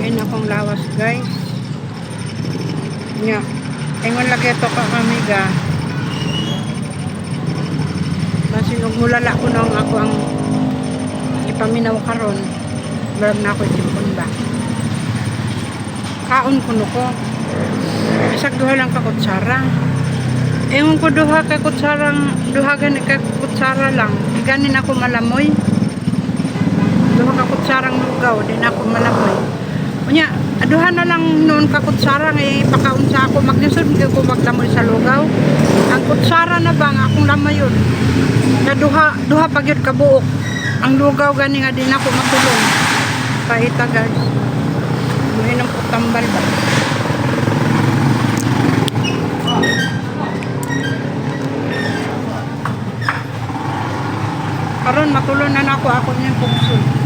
Kain akong lawas, guys. Nya. Ingon lagi ito ka kami ga. Basin og mulala ko nang ako ang ipaminaw karon. Barag na ako itipon ba. Kaon ko ko. Isag duha lang ka kutsara. Ingon ko duha ka kutsarang, duha gani ka kutsara lang. Ganin ako malamoy. Duha ka kutsarang lugaw, din ako malamoy. Unya, duha na lang noon ka kutsara nga ipakaon sa ako. Magnisod ko maglamoy sa lugaw. Ang kutsara na ba nga akong lamayon. Na duha pagyud ka buok. Ang lugaw gani nga din ako matulong. Paita guys. Muhinom ko tambal ba. Karon matulon na nako ako niyang pugso.